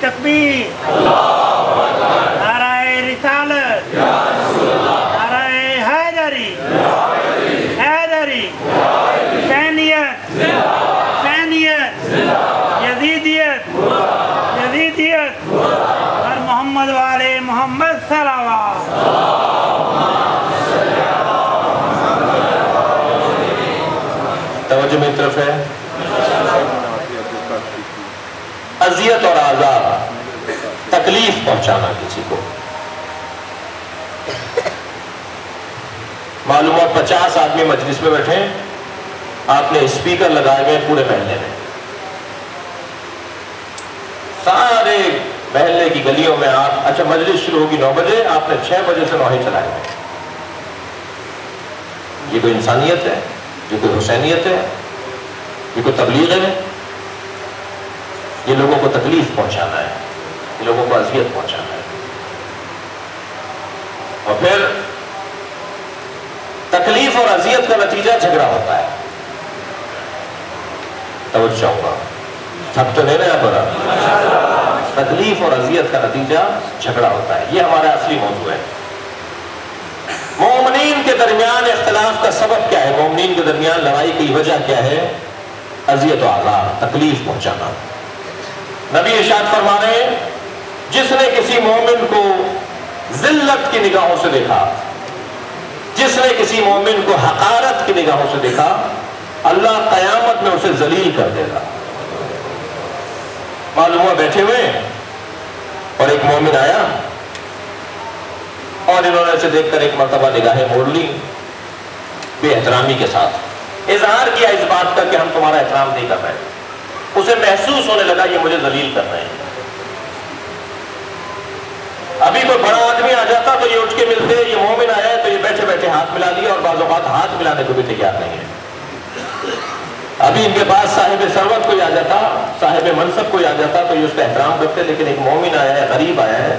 تکبیر، نعرہ رسالت، نعرہ حیدری، حیدری، حسینیت، حسینیت، یزیدیت، یزیدیت، اور محمد والے محمد صلوات۔ توجہ میری طرف ہے۔ اذیت اور عذاب، تکلیف پہنچانا کسی کو۔ معلوم ہو 50 آدمی مجلس میں بیٹھے، آپ نے اسپیکر لگائے ہوئے پورے محلے میں، سارے محلے کی گلیوں میں آپ، اچھا مجلس شروع ہوگی 9 بجے، آپ نے 6 بجے سے 9 ہی چلائے ہوئے۔ یہ کوئی انسانیت ہے؟ یہ کوئی حسینیت ہے؟ یہ کوئی تبلیغ ہے؟ یہ لوگوں کو تکلیف پہنچانا ہے، یہ لوگوں کو اذیت پہنچانا ہے۔ اور پھر تکلیف اور اذیت کا نتیجہ جھگڑا ہوتا ہے۔ توجہ چاہوں گا، تھک تو نہیں رہا برا؟ تکلیف اور اذیت کا نتیجہ جھگڑا ہوتا ہے، یہ ہمارا اصلی موضوع ہے۔ مومنین کے درمیان اختلاف کا سبب کیا ہے؟ مومنین کے درمیان لڑائی کی وجہ کیا ہے؟ اذیت و عذاب، تکلیف پہنچانا۔ نبی ارشاد فرما رہے ہیں، جس نے کسی مومن کو ذلت کی نگاہوں سے دیکھا، جس نے کسی مومن کو حقارت کی نگاہوں سے دیکھا، اللہ قیامت میں اسے ذلیل کر دے گا۔ معلوم ہوا بیٹھے ہوئے اور ایک مومن آیا اور انہوں نے اسے دیکھ کر ایک مرتبہ نگاہیں موڑ لی، بے احترامی کے ساتھ اظہار کیا اس بات کا کہ ہم تمہارا احترام نہیں کر رہے۔ اسے محسوس ہونے لگا یہ مجھے ذلیل کر رہے ہیں۔ ابھی کوئی بڑا آدمی آ جاتا تو یہ اٹھ کے ملتے، یہ مومن آیا ہے تو یہ بیٹھے بیٹھے ہاتھ ملا لیا، اور بعض اوقات ہاتھ ملانے کو بھی تیار نہیں ہے۔ ابھی ان کے پاس صاحب ثروت کوئی آ جاتا، صاحب منصب کوئی آ جاتا تو یہ اس کا احترام کرتے، لیکن ایک مومن آیا ہے، غریب آیا ہے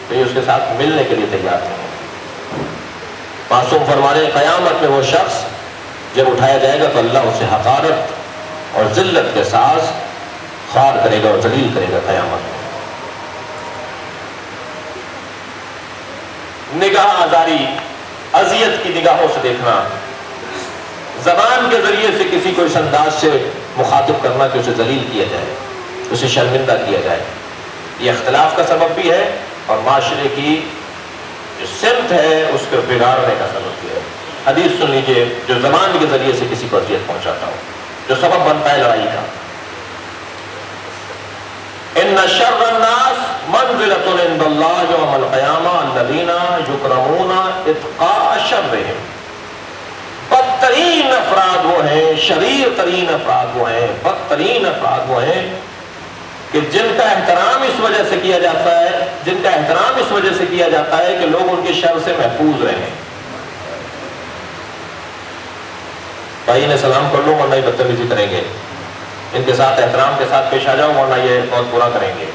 تو یہ اس کے ساتھ ملنے کے لیے تیار نہیں ہے۔ معصوم فرما رہے ہیں قیامت میں وہ شخص جب اٹھایا جائے گا تو اللہ اسے حقارت اور ذلت کے ساز خوار کرے گا اور ذلیل کرے گا قیامت میں۔ نگاہ آزاری، اذیت کی نگاہوں سے دیکھنا، زبان کے ذریعے سے کسی کو اس انداز سے مخاطب کرنا کہ اسے ذلیل کیا جائے، اسے شرمندہ کیا جائے، یہ اختلاف کا سبب بھی ہے اور معاشرے کی جو سمت ہے اس کو بگاڑنے کا سبب بھی ہے۔ حدیث سن لیجئے، جو زبان کے ذریعے سے کسی کو اذیت پہنچاتا ہو، جو سبب بنتا ہے لڑائی کا۔ ان شر الناس منزلۃ عند اللہ یوم القیامہ الذین یکرمون اتقاء شرهم۔ بدترین افراد وہ ہیں، شریر ترین افراد وہ ہیں، بدترین افراد وہ ہیں کہ جن کا احترام اس وجہ سے کیا جاتا ہے، جن کا احترام اس وجہ سے کیا جاتا ہے کہ لوگ ان کے شر سے محفوظ رہیں۔ بھائی انہیں سلام کر لو ورنہ یہ بدتمیزی کریں گے، ان کے ساتھ احترام کے ساتھ پیش آ جاؤ ورنہ یہ بہت برا کریں گے۔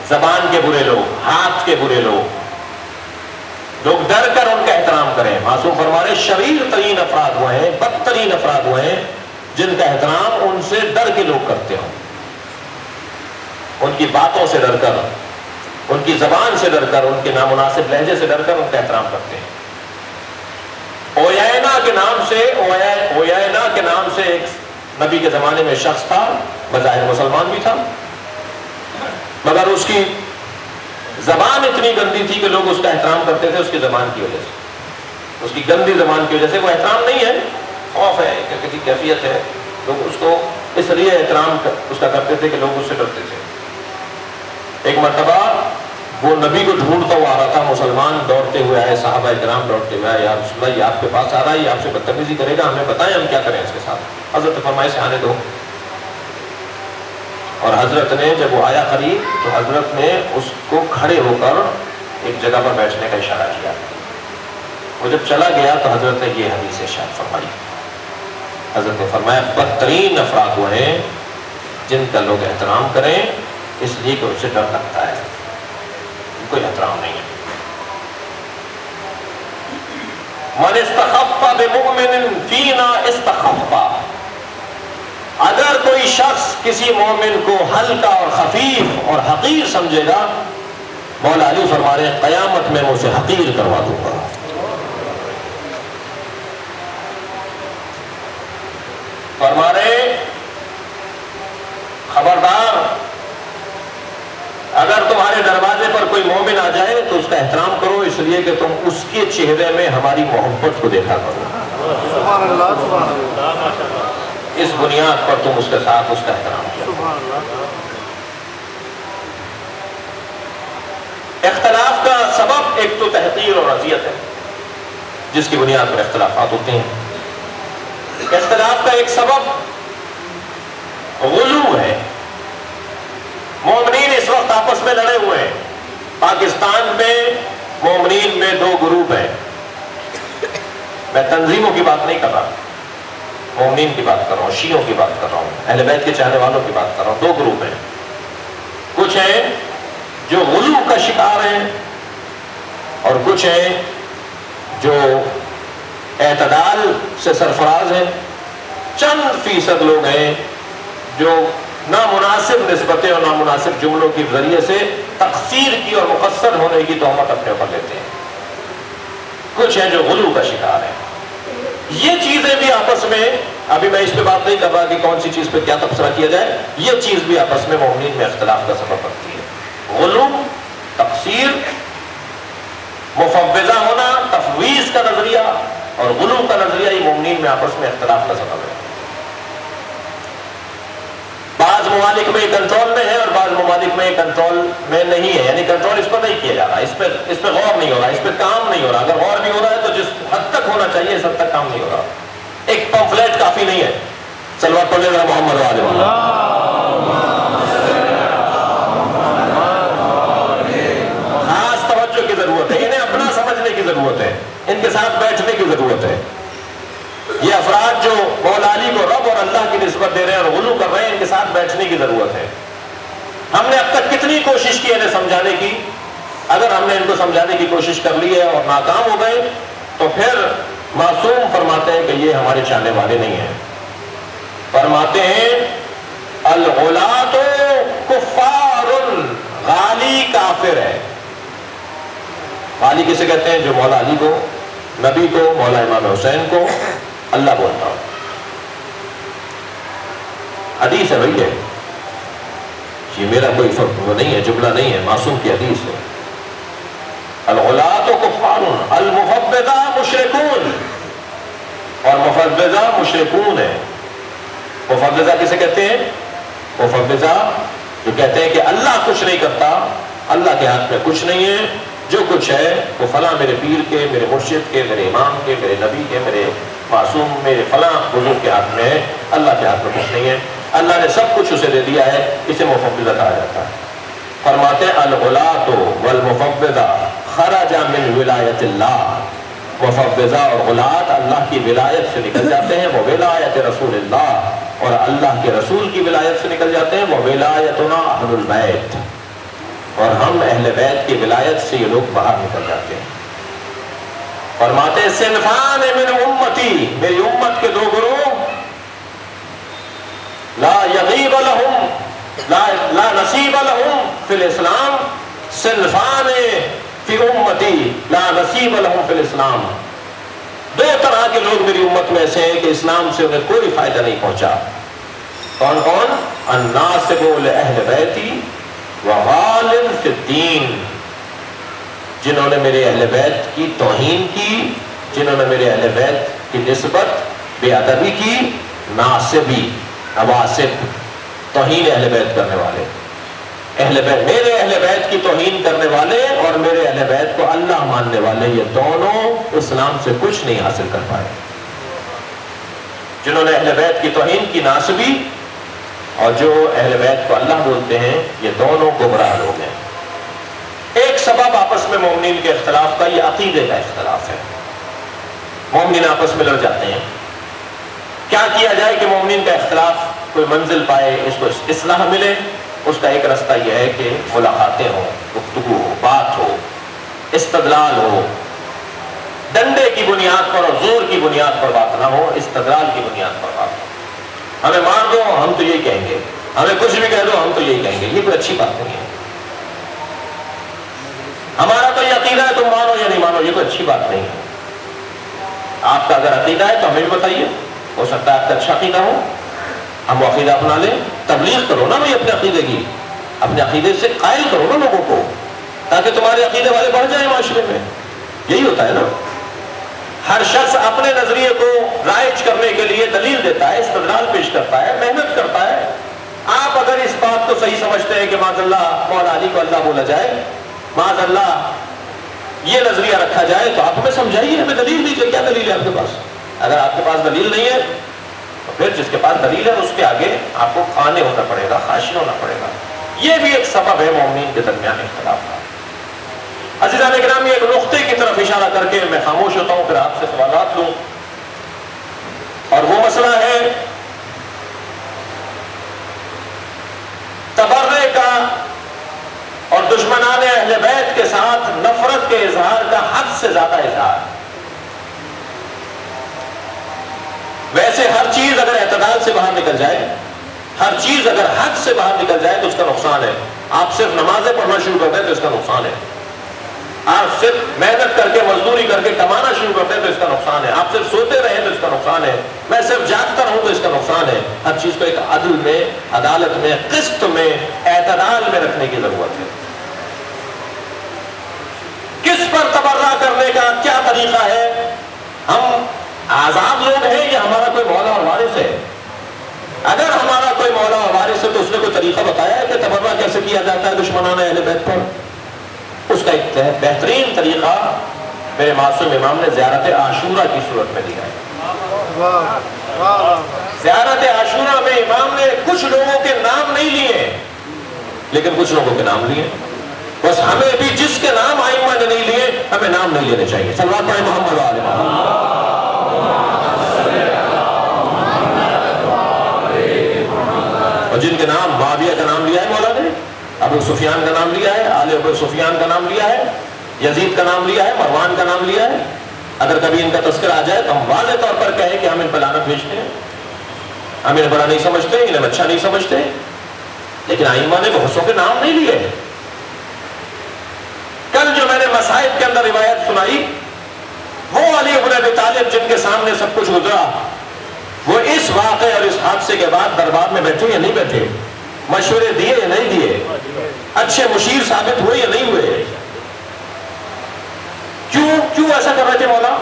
زبان کے برے لوگ، ہاتھ کے برے لوگ ڈر کر ان کا احترام کریں۔ معصوم فرما رہے شریر ترین افراد وہ ہیں، بدترین افراد وہ ہیں جن کا احترام ان سے ڈر کے لوگ کرتے ہوں، ان کی باتوں سے ڈر کر، ان کی زبان سے ڈر کر، ان کے نامناسب لہجے سے ڈر کر ان کا احترام کرتے ہیں۔ اویائنا کے نام سے ایک نبی کے زمانے میں شخص تھا، بظاہر مسلمان بھی تھا، مگر اس کی زبان اتنی گندی تھی کہ لوگ اس کا احترام کرتے تھے اس کی زبان کی وجہ سے، اس کی گندی زبان کی وجہ سے۔ وہ احترام نہیں ہے، خوف ہے کہ کسی کیفیت ہے، لوگ اس کو اس لیے احترام اس کا کرتے تھے کہ لوگ اس سے ڈرتے تھے۔ ایک مرتبہ وہ نبی کو ڈھونڈتا ہوا آ رہا تھا، مسلمان دوڑتے ہوئے آئے، صحابہ کرام دوڑتے ہوئے آئے، یا رسول اللہ یہ آپ کے پاس آ رہا ہے، یہ آپ سے بدتمیزی کرے گا، ہمیں بتائیں ہم کیا کریں اس کے ساتھ۔ حضرت فرمائے سے آنے دو، اور حضرت نے جب وہ آیا قریب تو حضرت نے اس کو کھڑے ہو کر ایک جگہ پر بیٹھنے کا اشارہ کیا۔ وہ جب چلا گیا تو حضرت نے یہ حدیث ارشاد فرمائی۔ حضرت نے فرمایا بدترین افراد وہ ہیں جن کا لوگ احترام کریں اس لیے کہ ان سے ڈر لگتا ہے، کوئی احترام نہیں ہے۔ من استخف بمؤمن فینا استخف، اگر کوئی شخص کسی مومن کو ہلکا اور خفیف اور حقیر سمجھے گا، مولا علی فرما رہے ہیں قیامت میں اسے حقیر کروا دوں گا۔ فرما رہے خبردار، اگر تمہارے دروازے پر کوئی مومن آ جائے تو اس کا احترام کرو، اس لیے کہ تم اس کے چہرے میں ہماری محبت کو دیکھا کرو۔ سبحان اللہ، سبحان اللہ، اس بنیاد پر تم اس کے ساتھ اس کا احترام کرو۔ سبحان اللہ۔ اختلاف کا سبب ایک تو تحقیر اور اذیت ہے، جس کی بنیاد پر اختلافات ہوتے ہیں۔ اختلاف کا ایک سبب غلو ہے۔ مومنین اس وقت آپس میں لڑے ہوئے ہیں۔ پاکستان میں مومنین میں دو گروپ ہیں۔ میں تنظیموں کی بات نہیں کر رہا، مومنین کی بات کر رہا ہوں، شیعوں کی بات کر رہا ہوں، اہل بیت کے چاہنے والوں کی بات کر رہا ہوں۔ دو گروپ ہیں، کچھ ہیں جو غلو کا شکار ہیں اور کچھ ہیں جو اعتدال سے سرفراز ہیں۔ چند فیصد لوگ ہیں جو نامناسب نسبتیں اور نامناسب جملوں کے ذریعے سے تقصیر کی اور مقصر ہونے کی تہمت اپنے اوپر لیتے ہیں۔ کچھ ہیں جو غلو کا شکار ہیں۔ یہ چیزیں بھی آپس میں، ابھی میں اس پہ بات نہیں کر رہا کہ کون سی چیز پہ کیا تبصرہ کیا جائے، یہ چیز بھی آپس میں مومنین میں اختلاف کا سبب بنتی ہے۔ غلو، تقصیر، مفوضہ ہونا، تفویض کا نظریہ اور غلو کا نظریہ، یہ مومنین میں آپس میں اختلاف کا سبب ہے۔ بعض ممالک میں کنٹرول میں ہے اور بعض ممالک میں کنٹرول میں نہیں ہے، یعنی کنٹرول اس پر نہیں کیا جا رہا، اس پہ غور نہیں ہو رہا، اس پہ کام نہیں ہو رہا۔ اگر غور بھی ہو رہا ہے تو جس حد تک ہونا چاہیے اس حد تک کام نہیں ہو رہا۔ ایک پمفلیٹ کافی نہیں ہے۔ صلوات پڑھیں ذرا محمد وآلہ خاص توجہ کی ضرورت ہے، انہیں اپنا سمجھنے کی ضرورت ہے، ان کے ساتھ بیٹھنے کی ضرورت ہے۔ یہ افراد جو مولا علی کو رب اور اللہ کی نسبت دے رہے ہیں اور غلو کر رہے ہیں، ان کے ساتھ بیٹھنے کی ضرورت ہے۔ ہم نے اب تک کتنی کوشش کی انہیں سمجھانے کی، اگر ہم نے ان کو سمجھانے کی کوشش کر لی ہے اور ناکام ہو گئے تو پھر معصوم فرماتے ہیں کہ یہ ہمارے چاہنے والے نہیں ہیں۔ فرماتے ہیں الغلاۃ کفار، غالی کافر ہے۔ غالی کسے کہتے ہیں؟ جو مولا علی کو، نبی کو، مولا امام حسین کو اللہ بولتا ہوں۔ حدیث ہے بھائی، یہ میرا کوئی وہ نہیں ہے، جملہ نہیں ہے، معصوم کی حدیث ہے۔ الغلاۃ کفار، المفوضہ مشرکون، اور مفوضہ مشرکون ہے۔ مفوضہ کسے کہتے ہیں؟ مفوضہ جو کہتے ہیں کہ اللہ کچھ نہیں کرتا، اللہ کے ہاتھ میں کچھ نہیں ہے، جو کچھ ہے وہ فلاں میرے پیر کے، میرے مرشد کے، میرے امام کے، میرے نبی کے، میرے معصوم، میرے فلاں بزرگ کے ہاتھ میں ہے، اللہ کے ہاتھ میں کچھ نہیں ہے، اللہ نے سب کچھ اسے دے دیا ہے، اسے مفوضہ کہا جاتا ہے۔ فرماتے ہیں الغلاۃ والمفوضہ خرج من ولایت اللہ، مفوضہ اور غلاۃ اللہ کی ولایت سے نکل جاتے ہیں، وہ ولایت رسول اللہ، اور اللہ کے رسول کی ولایت سے نکل جاتے ہیں، وہ ولایتنا اہل البیت، اور ہم اہل بیت کی ولایت سے یہ لوگ باہر نکل جاتے ہیں۔ فرماتے ہیں صنفان من امتی، میری امت کے دو گروہ، لا یغیب لهم لا نصیب لهم فی الاسلام، صنفان فی امتی لا نصیب لهم فی الاسلام، دو طرح کے لوگ میری امت میں ایسے ہیں کہ اسلام سے انہیں کوئی فائدہ نہیں پہنچا۔ کون کون؟ الناصب لأہل بیتی وغالب فی الدین، جنہوں نے میرے اہل بیت کی توہین کی، جنہوں نے میرے اہل بیت کی نسبت بے ادبی کی، ناصبی، نواسب، توہین اہل بیت کرنے والے، اہل بیت، میرے اہل بیت کی توہین کرنے والے اور میرے اہل بیت کو اللہ ماننے والے، یہ دونوں اسلام سے کچھ نہیں حاصل کر پائے۔ جنہوں نے اہل بیت کی توہین کی، ناصبی، اور جو اہل بیت کو اللہ بولتے ہیں، یہ دونوں گمراہ لوگ ہیں۔ ایک سبب آپس میں مومنین کے اختلاف کا یہ عقیدے کا اختلاف ہے۔ مومنین آپس میں لڑ جاتے ہیں، کیا کیا جائے کہ مومنین کا اختلاف کوئی منزل پائے، اس کو اصلاح ملے؟ اس کا ایک رستہ یہ ہے کہ ملاقاتیں ہوں، گفتگو ہو، بات ہو، استدلال ہو، ڈنڈے کی بنیاد پر اور زور کی بنیاد پر بات نہ ہو، استدلال کی بنیاد پر بات ہو۔ ہمیں مار دو، ہم تو یہی کہیں گے، ہمیں کچھ بھی کہہ دو ہم تو یہی کہیں گے، یہ کوئی اچھی بات نہیں ہے. ہمارا تو یہ عقیدہ ہے، تم مانو یا نہیں مانو، یہ کوئی اچھی بات نہیں ہے. آپ کا اگر عقیدہ ہے تو ہمیں بھی بتائیے، ہو سکتا ہے آپ کا اچھا عقیدہ ہو، ہم وہ عقیدہ اپنا لیں. تبلیغ کرو نا بھائی اپنے عقیدے کی، اپنے عقیدے سے قائل کرو نا لوگوں کو، تاکہ تمہارے عقیدے والے بڑھ جائیں معاشرے میں. یہی ہوتا ہے نا. ہر شخص اپنے نظریے کو رائج کرنے کے لیے دلیل دیتا ہے، استدلال پیش کرتا ہے، محنت کرتا ہے. آپ اگر اس بات کو صحیح سمجھتے ہیں کہ معاذ اللہ مولا علی کو اللہ بولا جائے، معاذ اللہ یہ نظریہ رکھا جائے، تو آپ ہمیں سمجھائیے، ہمیں دلیل دیجیے. کیا دلیل ہے آپ کے پاس؟ اگر آپ کے پاس دلیل نہیں ہے تو پھر جس کے پاس دلیل ہے اس کے آگے آپ کو خانے ہونا پڑے گا، خاشی ہونا پڑے گا. یہ بھی ایک سبب ہے مومنین کے درمیان اختلاف کا. عزیزان اکرامی، ایک نقطے کی طرف اشارہ کر کے میں خاموش ہوتا ہوں، پھر آپ سے سوالات لوں. اور وہ مسئلہ ہے تبرع کا اور دشمنان اہل بیت کے ساتھ نفرت کے اظہار کا حد سے زیادہ اظہار. ویسے ہر چیز اگر اعتدال سے باہر نکل جائے، ہر چیز اگر حد سے باہر نکل جائے تو اس کا نقصان ہے. آپ صرف نمازیں پڑھنا شروع کر دیں تو اس کا نقصان ہے. آپ صرف محنت کر کے مزدوری کر کے کمانا شروع کر دیں تو اس کا نقصان ہے. آپ صرف سوتے رہیں تو اس کا نقصان ہے. میں صرف جاگتا رہوں تو اس کا نقصان ہے. ہر چیز کو ایک عدل میں، عدالت میں، قسط میں، اعتدال میں رکھنے کی ضرورت ہے. کس پر تبرع کرنے کا کیا طریقہ ہے؟ ہم آزاد لوگ ہیں یا ہمارا کوئی مولا اور وارث ہے؟ اگر ہمارا کوئی مولا اور وارث ہے تو اس نے کوئی طریقہ بتایا ہے کہ تبرع کیسے کیا جاتا ہے دشمنان اہل بیت پر؟ اس کا ایک بہترین طریقہ میرے معصوم امام نے زیارت عاشورہ کی صورت میں دیا ہے. زیارت عاشورہ میں امام نے کچھ لوگوں کے نام نہیں لیے، لیکن کچھ لوگوں کے نام لیے. بس ہمیں بھی جس کے نام ائمہ نے نہیں لیے، ہمیں نام نہیں لینے چاہیے. صلوات پڑھیں محمد و آل محمد. اور جن کے نام، معاویہ کا نام لیا ہے مولا نے، ابو سفیان کا نام لیا ہے، آل ابو سفیان کا نام لیا ہے، یزید کا نام لیا ہے، مروان کا نام لیا ہے، اگر کبھی ان کا تذکر آ جائے تو ہم واضح طور پر کہیں کہ ہم ان پر لعنت بھیجتے ہیں، ہم انہیں بڑا نہیں سمجھتے، انہیں اچھا نہیں سمجھتے. لیکن ائمہ نے بہت سو کے نام نہیں لیے. کل جو میں نے مصائب کے اندر روایت سنائی، وہ علی بن ابی طالب جن کے سامنے سب کچھ گزرا، وہ اس واقعے اور اس حادثے کے بعد دربار میں بیٹھے یا نہیں بیٹھے، مشورے دیے یا نہیں دیے، اچھے مشیر ثابت ہوئے یا نہیں ہوئے. کیوں ایسا کر رہے تھے مولا؟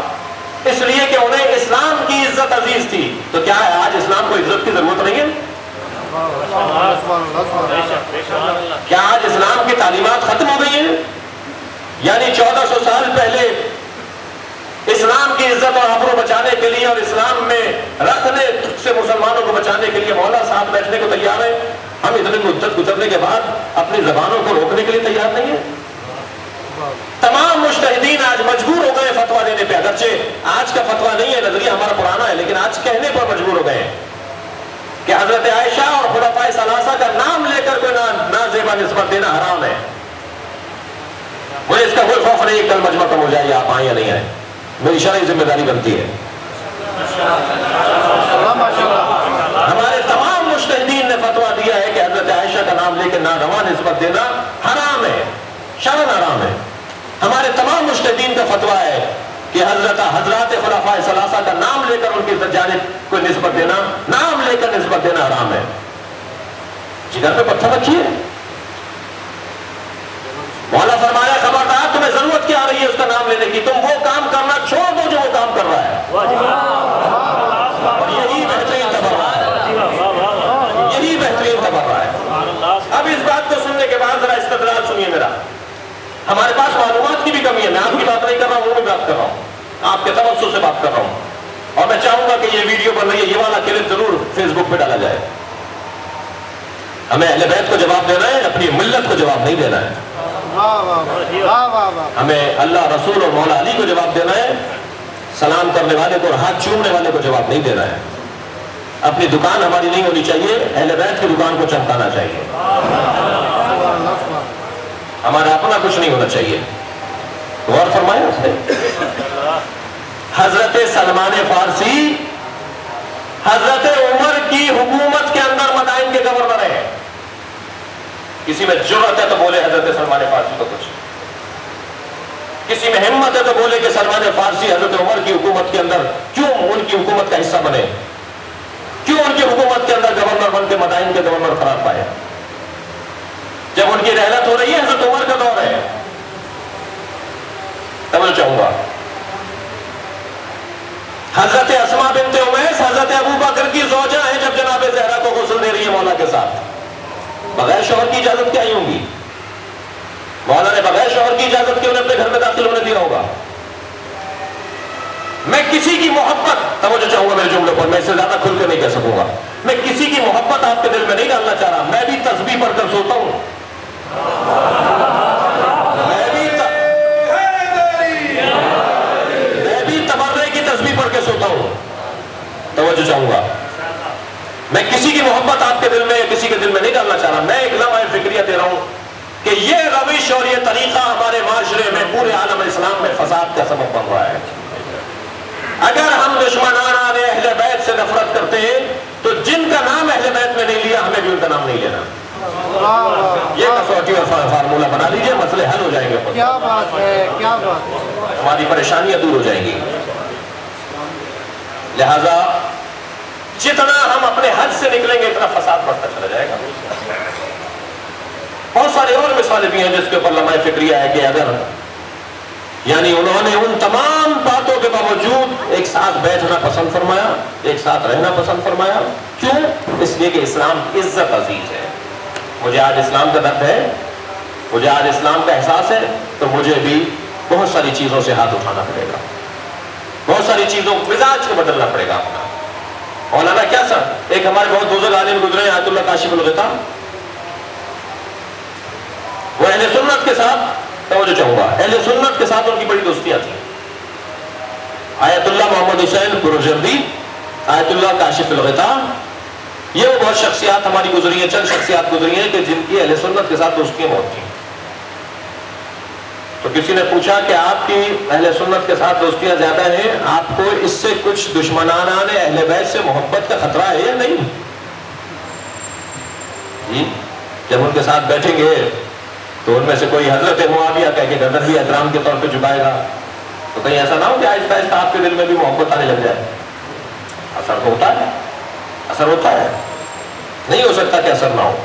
اس لیے کہ انہیں اسلام کی عزت عزیز تھی. تو کیا ہے آج اسلام کو عزت کی ضرورت نہیں ہے؟ کیا آج اسلام کی تعلیمات ختم ہو گئی ہیں؟ یعنی 1400 سال پہلے اسلام کی عزت اور آبرو بچانے کے لیے اور اسلام میں رکھنے سے مسلمانوں کو بچانے کے لیے مولا صاحب بیٹھنے کو تیار ہیں. ہم اتنی مدت گزرنے کے بعد اپنی زبانوں کو روکنے کے لیے تیار نہیں ہیں. تمام مجتہدین آج مجبور ہو گئے فتویٰ دینے پہ، اگرچہ آج کا فتویٰ نہیں ہے، نظریہ ہمارا پرانا ہے، لیکن آج کہنے پر مجبور ہو گئے کہ حضرت عائشہ اور خلفائے ثلاثہ کا نام لے کر کوئی نازیبا نسبت دینا حرام ہے. مجھے اس کا کوئی خوف نہیں، کل مجمع کم ہو جائے، آپ آئیں یا نہیں آئیں، میری شرعی ذمہ داری بنتی ہے. ہمارے تمام مجتہدین نے فتویٰ دیا ہے کہ حضرت عائشہ کا نام لے کے ناروا نسبت دینا حرام ہے، شرعاً حرام ہے. ہمارے تمام مجتہدین کا فتویٰ ہے کہ حضرات خلفائے ثلاثہ کا نام لے کر ان کی جانب کوئی نسبت دینا، نام لے کر نسبت دینا حرام ہے. جگر پہ پتھر رکھیے. مولا فرمایا خبردار، تمہیں ضرورت کیا آ رہی ہے اس کا نام لینے کی؟ تم وہ کام کرنا چھوڑ دو جو وہ کام کر رہا ہے. اور یہی بہترین تبرع ہے، یہی بہترین تبرع ہے. اب اس بات کو سننے کے بعد ذرا استدلال سنیے میرا. ہمارے پاس معلومات کی بھی کمی ہے. میں آپ کی بات نہیں کر رہا ہوں، وہ بھی بات کر رہا ہوں، آپ کے توسط سے بات کر رہا ہوں. اور میں چاہوں گا کہ یہ ویڈیو بن رہی ہے، یہ والا کلپ ضرور فیس بک پہ ڈالا جائے. ہمیں اہل بیت کو جواب دینا ہے، اپنی ملت کو جواب نہیں دینا ہے. ہمیں اللہ، رسول اور مولا علی کو جواب دینا ہے. سلام کرنے والے کو اور ہاتھ چومنے والے کو جواب نہیں دینا ہے. اپنی دکان ہماری نہیں ہونی چاہیے، اہل بیت کی دکان کو چمکانا چاہیے. ہمارا اپنا کچھ نہیں ہونا چاہیے. غور فرمائیں اس نے. حضرت سلمان فارسی حضرت عمر کی حکومت کے اندر مدائن کے گورنر ہیں. کسی میں جرأت ہے تو بولے حضرت سلمان فارسی کو کچھ، کسی میں ہمت ہے تو بولے کہ سلمان فارسی حضرت عمر کی حکومت کے اندر کیوں ان کی حکومت کا حصہ بنے، کیوں ان کی حکومت کے اندر گورنر بن کے مدائن کے گورنر قرار پائے، جب ان کی رحلت ہو رہی ہے حضرت عمر کا دور ہے۔ توجہ چاہوں گا، حضرت اسماء بنت امیس حضرت ابو بکر کی زوجہ ہیں، جب جناب زہرا کو غسل دے رہی ہے مولا کے ساتھ، بغیر شوہر کی اجازت کے آئی ہوں گی، مولا نے بغیر شوہر کی اجازت کے انہیں اپنے گھر میں داخل ہونے دیا ہوگا۔ میں کسی کی محبت، توجہ چاہوں گا میرے جملے پر، میں اس سے زیادہ کھل کے نہیں کہہ سکوں گا، میں کسی کی محبت آپ کے دل میں نہیں ڈالنا چاہ رہا، میں بھی تسبیح پڑھ کر سوتا ہوں، میں بھی تبرے کی تسبیح پڑھ کے سوتا ہوں۔ توجہ چاہوں گا، میں کسی کی محبت آپ کے دل میں یا کسی کے دل میں نہیں ڈالنا چاہ رہا، میں ایک لمحہ فکریہ دے رہا ہوں کہ یہ روش اور یہ طریقہ ہمارے معاشرے میں پورے عالم اسلام میں فساد کا سبب بن رہا ہے۔ اگر ہم دشمنان اہل بیت سے نفرت کرتے ہیں تو جن کا نام اہل بیت میں نہیں لیا ہمیں بھی ان کا نام نہیں لینا، یہ کسوٹی اور فارمولہ بنا لیجئے، مسئلے حل ہو جائیں گے، کیا بات ہے، کیا بات ہے، ہماری پریشانیاں دور ہو جائیں گی۔ لہذا جتنا ہم اپنے حد سے نکلیں گے اتنا فساد بڑھتا چلا جائے گا۔ بہت سارے اور مثالیں بھی ہیں جس کے اوپر لمحہ فکریہ ہے کہ اگر یعنی انہوں نے ان تمام باتوں کے باوجود ایک ساتھ بیٹھنا پسند فرمایا، ایک ساتھ رہنا پسند فرمایا، کیوں؟ اس لیے کہ اسلام عزت عزیز ہے۔ مجھے آج اسلام کا درد ہے، مجھے آج اسلام کا احساس ہے، تو مجھے بھی بہت ساری چیزوں سے ہاتھ اٹھانا پڑے گا، بہت ساری چیزوں کو مزاج کو بدلنا پڑے گا اپنا۔ مولانا کیا سر، ایک ہمارے بہت بزرگ عالم گزرے آیت اللہ کاشف الغطا، وہ اہل سنت کے ساتھ، توجہ چاہوں گا، اہل سنت کے ساتھ ان کی بڑی دوستیاں تھیں۔ آیت اللہ محمد حسین پروجردی، آیت اللہ کاشف الغطا، یہ وہ بہت شخصیات ہماری گزری ہیں، چند شخصیات گزری ہیں کہ جن کی اہل سنت کے ساتھ دوستیاں بہت تھیں۔ تو کسی نے پوچھا کہ آپ کی اہل سنت کے ساتھ دوستیاں زیادہ ہیں، آپ کو اس سے کچھ دشمنان اہل بیت سے محبت کا خطرہ ہے یا نہیں؟ جی، جب ان کے ساتھ بیٹھیں گے تو ان میں سے کوئی حضرت معاویہ کہہ کے گردن بھی احترام کے طور پہ جھکائے گا، تو کہیں ایسا نہ ہو کہ آہستہ آہستہ آپ کے دل میں بھی محبت آنے لگ جائے۔ اثر تو ہوتا ہے، اثر ہوتا ہے، نہیں ہو سکتا کہ اثر نہ ہو۔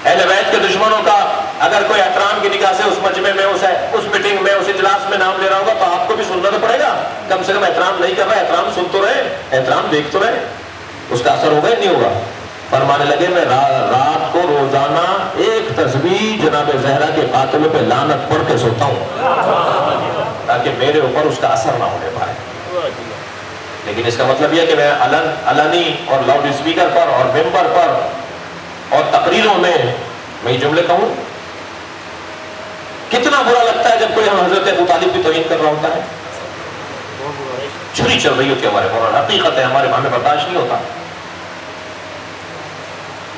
اہل بیت کے دشمنوں کا اگر کوئی احترام کی نگاہ سے اس مجمع میں، اس میٹنگ میں، اس اجلاس میں نام لے رہا ہوگا تو آپ کو بھی سننا تو پڑے گا، کم سے کم احترام نہیں کر رہا، احترام سن تو رہے، احترام دیکھ تو رہے، اس کا اثر ہوگا یا نہیں ہوگا؟ فرمانے لگے میں رات کو روزانہ ایک تسبیح جناب زہرا کے قاتلوں پہ لعنت پڑھ کے سوتا ہوں تاکہ میرے اوپر اس کا اثر نہ ہونے پائے۔ لیکن اس کا مطلب یہ کہ میں علنی اور لاؤڈ اسپیکر پر اور ممبر پر اور تقریروں میں یہ جملے کہوں؟ کتنا برا لگتا ہے جب کوئی ہم حضرت ابو طالب کی توہین کر رہا ہوتا ہے، چھری چل رہی ہوتی ہے ہمارے مولانا، حقیقت ہے، ہمارے ہمیں برداشت نہیں ہوتا۔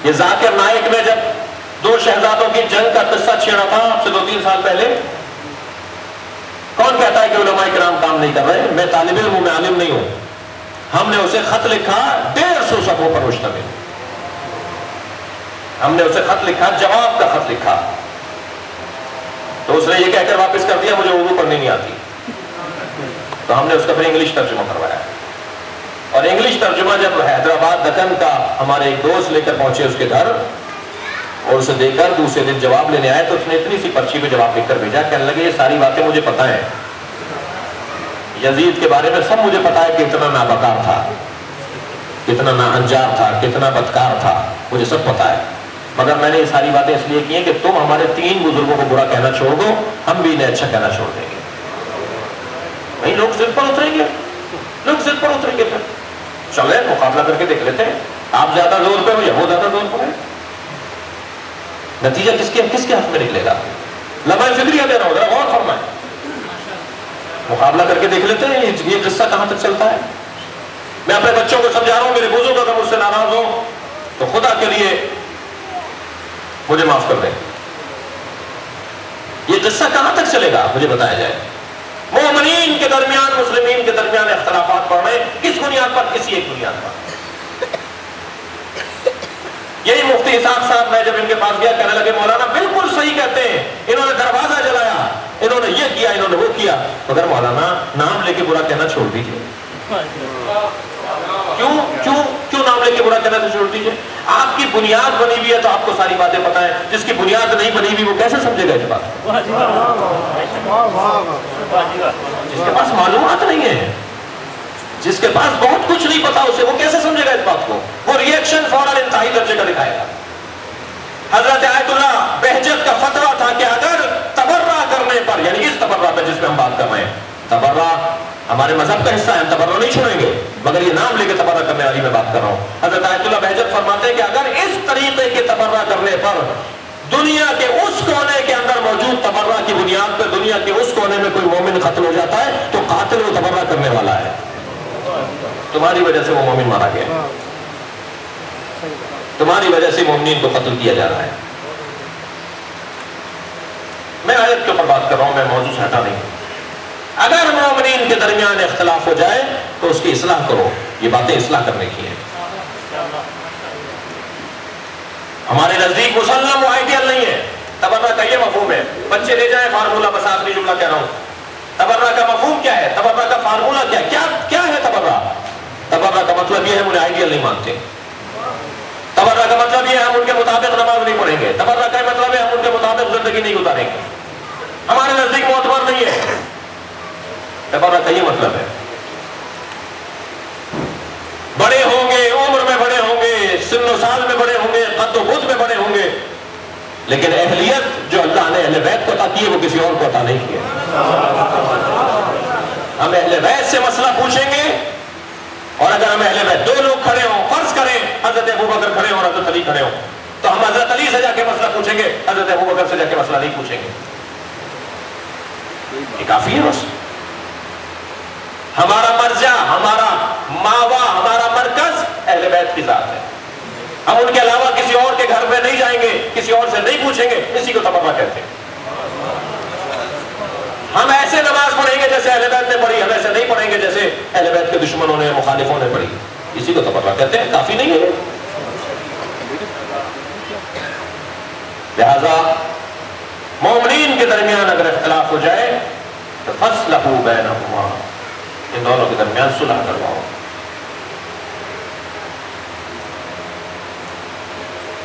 یہ ذاکر نائک نے جب دو شہزادوں کی جنگ کا قصہ چھیڑا تھا آپ سے 2-3 سال پہلے، کون کہتا ہے کہ علماء کرام کام نہیں کر رہے؟ میں طالب علم ہوں، میں عالم نہیں ہوں۔ ہم نے اسے خط لکھا 150 صفحوں پر مشتمل، ہم نے اسے خط لکھا، جواب کا خط لکھا، تو اس نے یہ کہہ کر واپس کر دیا مجھے اردو پڑھنی نہیں آتی، تو ہم نے اس کا پھر انگلش ترجمہ کروایا، اور انگلش ترجمہ جب حیدرآباد دکن کا ہمارے ایک دوست لے کر پہنچے اس کے گھر اور اسے دے کر دوسرے دن جواب لینے آئے تو اس نے اتنی سی پرچی پہ جواب لکھ کر بھیجا، کہنے لگے یہ ساری باتیں مجھے پتہ ہیں، یزید کے بارے میں سب مجھے پتا ہے کہ اتنا نابکار تھا، کتنا ناانجار تھا، کتنا بدکار تھا، مجھے سب پتا ہے، مگر میں نے یہ ساری باتیں اس لیے کی ہیں کہ تم ہمارے 3 بزرگوں کو برا کہنا چھوڑ دو، ہم بھی انہیں اچھا کہنا چھوڑ دیں گے۔ بھائی لوگ ضد پر اتریں گے، لوگ ضد پر اتریں گے، پھر چلے مقابلہ کر کے دیکھ لیتے ہیں، آپ زیادہ زور پہ ہو یا وہ زیادہ زور پر ہے، نتیجہ کس کے حق میں نکلے گا؟ لمحہ فکریہ دے رہا ہوں، ذرا غور فرمائیں، مقابلہ کر کے دیکھ لیتے ہیں یہ قصہ کہاں تک چلتا ہے۔ میں اپنے بچوں کو سمجھا رہا ہوں، میرے بزرگ اگر مجھ سے ناراض ہو تو خدا کے لیے مجھے معاف کر دیں، یہ قصہ کہاں تک چلے گا مجھے بتایا جائے۔ مومنین کے درمیان، مسلمین کے درمیان اختلافات پڑ رہے ہیں، کس بنیاد پر؟ کسی ایک بنیاد پر، یہی مفتی اسحاق صاحب میں جب ان کے پاس گیا کہنے لگے مولانا بالکل صحیح کہتے ہیں، انہوں نے دروازہ جلایا، انہوں نے یہ کیا، انہوں نے وہ کیا، مگر مولانا نام لے کے برا کہنا چھوڑ دیجیے۔ کیوں نام لے کے برا کہنا تو چھوڑ دیجیے؟ آپ کی بنیاد بنی ہوئی ہے تو آپ کو ساری باتیں پتہ ہیں، جس کی بنیاد نہیں بنی ہوئی وہ کیسے سمجھے گا اس بات؟ جس کے پاس معلومات نہیں ہے، جس کے پاس بہت کچھ نہیں پتا اسے، وہ کیسے سمجھے گا اس بات کو؟ وہ ری ایکشن فوراً انتہائی درجے کا دکھائے گا۔ حضرت آیت اللہ بہجت کا فتویٰ تھا کہ اگر تبرہ کرنے پر، یعنی اس تبرہ پہ جس پہ ہم بات کر رہے ہیں، تبرہ ہمارے مذہب کا حصہ ہے، ہم تبرہ نہیں چھوڑیں گے، مگر یہ نام لے کے تبرہ کرنے والی میں بات کر رہا ہوں۔ حضرت آیت اللہ بہجت فرماتے ہیں کہ اگر اس طریقے کے تبرہ کرنے پر دنیا کے اس کونے کے اندر موجود تبرہ کی بنیاد پر دنیا کے اس کونے میں کوئی مومن قتل ہو جاتا ہے تو قاتل وہ تبرہ کرنے والا ہے، تمہاری وجہ سے وہ مومن مارا گیا، تمہاری وجہ سے مومنین کو قتل کیا جا رہا ہے۔ میں آیت کے اوپر بات کر رہا ہوں، میں موضوع سے ہٹا نہیں ہوں۔ اگر مومنین کے درمیان اختلاف ہو جائے تو اس کی اصلاح کرو، یہ باتیں اصلاح کرنے کی ہیں۔ ہمارے نزدیک مسلم و آئیڈیل نہیں ہے، تبرہ کا یہ مفہوم ہے، بچے لے جائیں فارمولہ، بس آخری جملہ کہہ رہا ہوں، تبرہ کا مفہوم کیا ہے، تبرہ کا فارمولہ کیا ہے تبرہ؟ تبرہ کا مطلب یہ ہے ہم انہیں آئیڈیل نہیں مانتے، تبرہ کا مطلب یہ ہے ہم ان کے مطابق نماز نہیں پڑھیں گے، تبرہ کا مطلب ہے ہم ان کے مطابق زندگی نہیں گزاریں گے، ہمارے نزدیک معتبر نہیں ہے۔ تبرہ کا یہ مطلب ہے بڑے ہوں گے، عمر میں بڑے ہوں گے، سن و سال میں بڑے ہوں گے، قد و بد میں بڑے ہوں گے، لیکن اہلیت جو اللہ نے اہل بیت کو عطا کی ہے وہ کسی اور کو عطا نہیں کیا۔ ہم اہل بیت سے مسئلہ پوچھیں گے، اور اگر ہم اہل بیت دو لوگ کھڑے ہوں، فرض کریں حضرت ابوبکر کھڑے ہوں اور حضرت علی کھڑے ہوں، تو ہم حضرت علی سے جا کے مسئلہ پوچھیں گے، حضرت ابوبکر سے جا کے مسئلہ نہیں پوچھیں گے۔ یہ کافی ہے بس۔ ہمارا مرجع، ہمارا ماوا، ہمارا مرکز اہل بیت کی ذات ہے، ہم ان کے علاوہ کسی اور کے گھر میں نہیں جائیں گے، کسی اور سے نہیں پوچھیں گے، اسی کو تبرہ کہتے ہیں۔ ہم ایسے نماز پڑھیں گے جیسے اہل بیت نے پڑھی، ہم ایسے نہیں پڑھیں گے جیسے اہل بیت کے دشمنوں نے، مخالفوں نے پڑھی، اسی کو تبرہ کہتے ہیں۔ کافی نہیں ہے؟ لہذا مومنین کے درمیان اگر اختلاف ہو جائے تو فَاصْلِحُوا بَيْنَهُمَا، ان دونوں کے درمیان صلح کرواؤ۔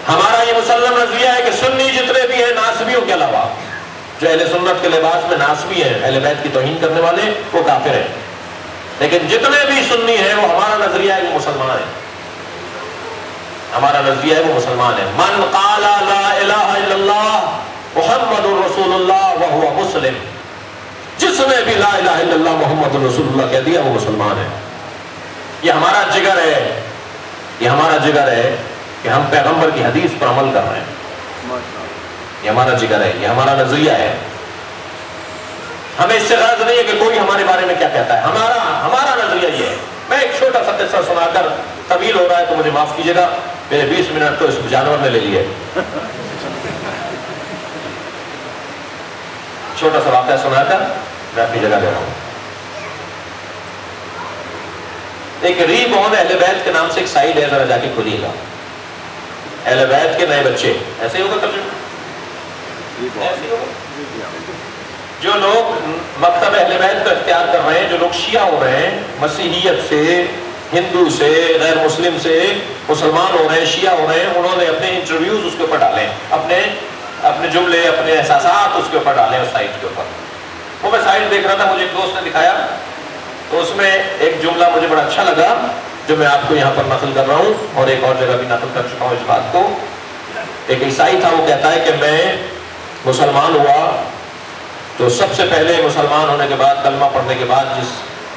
ہمارا یہ مسلم نظریہ ہے کہ سنی جتنے بھی ہیں ناسبیوں کے علاوہ، جو اہل سنت کے لباس میں ناسبی ہیں، اہل بیت کی توہین کرنے والے، وہ کافر ہیں، لیکن جتنے بھی سنی ہیں وہ ہمارا نظریہ ہے وہ مسلمان ہیں، ہمارا نظریہ ہے وہ مسلمان ہیں۔ من قال لا الہ الا اللہ محمد رسول اللہ وہو مسلم، جس نے بھی لا الہ الا اللہ محمد رسول اللہ کہہ دیا وہ مسلمان ہے۔ یہ ہمارا جگر ہے، یہ ہمارا جگر ہے کہ ہم پیغمبر کی حدیث پر عمل کر رہے ہیں، یہ ہمارا جگر ہے، یہ ہمارا نظریہ ہے۔ ہمیں اس سے غرض نہیں ہے کہ کوئی ہمارے بارے میں کیا کہتا ہے، ہمارا نظریہ یہ ہے۔ میں ایک چھوٹا سا قصہ سنا کر، طویل ہو رہا ہے تو مجھے معاف کیجیے گا، میرے 20 منٹ تو اس جانور نے لے لیے۔ چھوٹا سا واقعہ سنا کر میں اپنی جگہ لے رہا ہوں۔ ایک ریب آن اہل بیت کے نام سے ایک سائٹ ہے، ذرا جا کے کھولیے گا، اہل بیت کے نئے بچے، ایسے ہی ہوگا ترجمہ، ایسے ہی ہوگا۔ جو لوگ مکتب اہل بیت کا اختیار کر رہے ہیں، جو لوگ شیعہ ہو رہے ہیں، مسیحیت سے، ہندو سے، غیر مسلم سے مسلمان ہو رہے ہیں، شیعہ ہو رہے ہیں، انہوں نے اپنے انٹرویوز اس کے اوپر ڈالے، اپنے جملے، اپنے احساسات اس کے اوپر ڈالے اس سائٹ کے اوپر۔ وہ میں سائٹ دیکھ رہا تھا، مجھے ایک دوست نے دکھایا، تو اس میں ایک جملہ مجھے بڑا اچھا لگا جو میں آپ کو یہاں پر نقل کر رہا ہوں، اور ایک اور جگہ بھی نقل کر چکا ہوں اس بات کو۔ ایک عیسائی تھا، وہ کہتا ہے کہ میں مسلمان ہوا تو سب سے پہلے مسلمان ہونے کے بعد، کلمہ پڑھنے کے بعد جس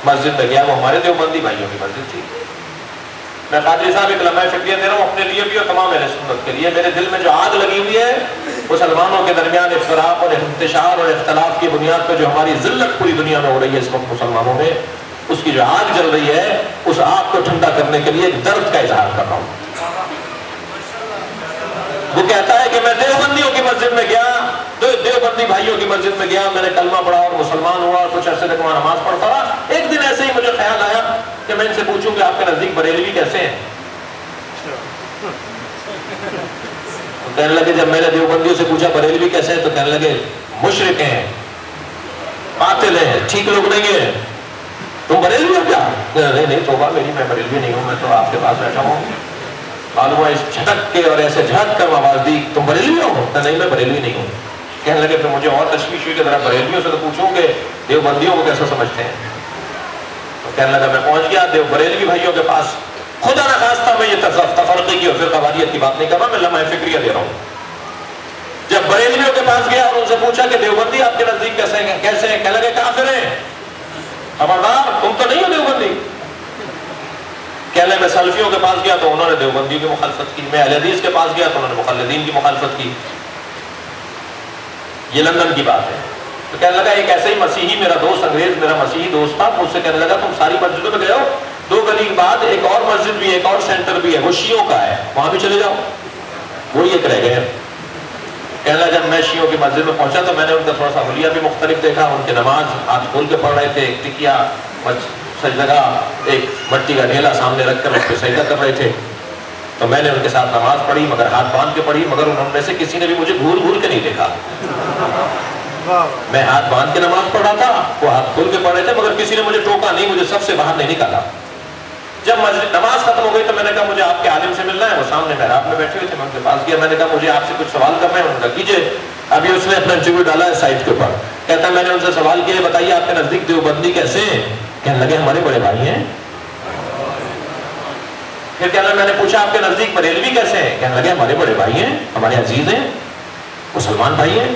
مسجد میں گیا وہ ہمارے دیوبندی بھائیوں کی مسجد تھی۔ میں قادری صاحب ایک لمحہ فکریہ دے رہا ہوں اپنے لیے بھی اور تمام اہل سنت کے لیے۔ میرے دل میں جو آگ لگی ہوئی ہے مسلمانوں کے درمیان افتراق اور انتشار اور اختلاف کی بنیاد پہ جو ہماری ذلت پوری دنیا میں ہو رہی ہے اس وقت مسلمانوں میں، اس کی جو آگ جل رہی ہے، اس آگ کو ٹھنڈا کرنے کے لیے ایک درد کا اظہار کر رہا ہوں۔ وہ کہتا ہے کہ میں دیوبندیوں کی مسجد میں گیا، دیوبندی بھائیوں کی مسجد میں گیا، میں نے کلمہ پڑھا اور مسلمان ہوا اور کچھ عرصے تک وہاں نماز پڑھتا رہا۔ ایک دن ایسے ہی مجھے خیال آیا کہ میں ان سے پوچھوں کہ آپ کے نزدیک بریلوی کیسے ہیں؟ تو کہنے لگے جب میں نے دیوبندیوں سے پوچھا بریلوی کیسے ہیں تو کہنے لگے مشرک ہیں، باطل ہیں، ٹھیک لوگ نہیں ہیں۔ تم بریلوی ہو کیا؟ نہیں توبہ میری، میں بریلوی نہیں ہوں، میں تو آپ کے پاس بیٹھا ہوں۔ معلوم ہوا اس جھٹک کے اور ایسے جھٹک کر آواز دی تم بریلوی ہو؟ نہیں میں بریلوی نہیں ہوں۔ کہنے لگے پھر مجھے اور تشویش ہوئی کہ ذرا بریلویوں سے تو پوچھوں کہ دیوبندیوں کو کیسا سمجھتے ہیں۔ تو کہنے لگا میں پہنچ گیا بریلوی بھائیوں کے پاس، خدا نہ خواستہ میں یہ تفرقے کی اور فرقواریت کی بات نہیں کر رہا، میں لمحہ فکریہ دے رہا ہوں۔ جب بریلویوں کے پاس گیا اور ان سے پوچھا کہ دیوبندی آپ کے نزدیک کیسے ہیں؟ کہنے لگے کافر ہیں، خبردار تم تو نہیں ہو دیوبندی۔ کہنے لگے میں سلفیوں کے پاس گیا تو انہوں نے دیوبندیوں کی مخالفت کی، میں اہل حدیث کے پاس گیا تو انہوں نے مقلدین کی مخالفت کی۔ یہ لندن کی بات ہے۔ تو کہنے لگا ایک ایسے ہی مسیحی میرا دوست، انگریز میرا مسیحی دوست تھا، مجھ سے کہنے لگا تم ساری مسجدوں میں گئے ہو، 2 گلی کے بعد ایک اور مسجد بھی، ایک اور سینٹر بھی ہے، وہ شیعوں کا ہے، وہاں بھی چلے جاؤ، وہی ایک رہ گئے۔ کہنے لگا جب میں شیعوں کی مسجد میں پہنچا تو میں نے ان کا تھوڑا سا حلیہ بھی مختلف دیکھا، ان کی نماز ہاتھ کھول کے پڑھ رہے تھے، ایک ٹکیا سجدہ، ایک مٹی کا ڈھیلا سامنے رکھ کر اس پہ سجدہ کر رہے تھے۔ تو میں نے ان کے ساتھ نماز پڑھی، مگر ہاتھ باندھ کے پڑھی، مگر انہوں میں سے کسی نے بھی مجھے گھور گھور کے نہیں دیکھا۔ میں ہاتھ باندھ کے نماز پڑھ رہا تھا، وہ ہاتھ کھول کے پڑھ رہے تھے، مگر کسی نے مجھے ٹوکا نہیں، مجھے سب سے باہر نہیں نکالا۔ جب نماز ختم ہو گئی تو میں نے کہا مجھے آپ کے عالم سے ملنا ہے، وہ سامنے محراب میں بیٹھے ہوئے تھے، میں ان کے پاس گیا، میں نے کہا مجھے آپ سے کچھ سوال کرنا ہے، انہوں نے کہا کیجئے۔ ابھی اس نے اپنا انٹرویو ڈالا ہے سائٹ کے اوپر، کہتا ہے میں نے ان سے سوال کیا بتائیے آپ کے نزدیک دیوبندی کیسے ہیں؟ کہنے لگے ہمارے بڑے بھائی ہیں۔ پھر کہنے لگے میں نے پوچھا آپ کے نزدیک بریلوی کیسے ہیں؟ کہنے لگے ہمارے بڑے بھائی ہیں، ہمارے عزیز ہیں، مسلمان بھائی ہیں۔